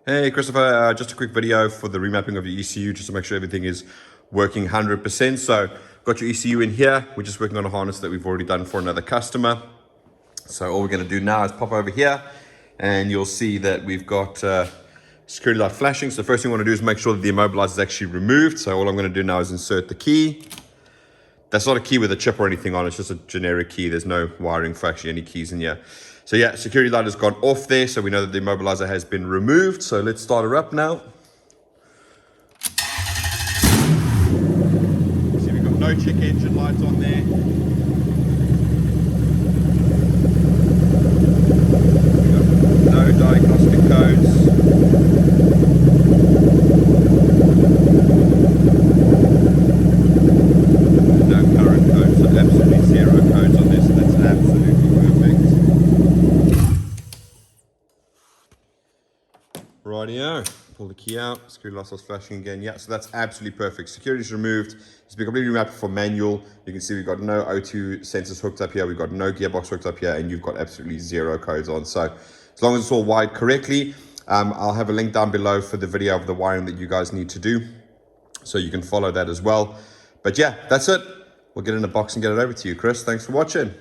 Hey Christopher, just a quick video for the remapping of your ECU just to make sure everything is working 100%. So got your ECU in here. We're just working on a harness that we've already done for another customer. So all we're going to do now is pop over here and you'll see that we've got security light flashing. So the first thing we want to do is make sure that the immobilizer is actually removed. So all I'm going to do now is insert the key. That's not a key with a chip or anything on it, it's just a generic key. There's no wiring for actually any keys in here. So yeah, security light has gone off there, so we know that the immobilizer has been removed. So let's start her up now. See, we've got no check engine lights on there. We've got no diagnostic codes. Rightio, pull the key out, security light starts flashing again. Yeah, so that's absolutely perfect. Security is removed. It's been completely remapped for manual. You can see we've got no O2 sensors hooked up here. We've got no gearbox hooked up here, and you've got absolutely zero codes on. So as long as it's all wired correctly, I'll have a link down below for the video of the wiring that you guys need to do, so you can follow that as well. But yeah, that's it. We'll get in a box and get it over to you, Chris. Thanks for watching.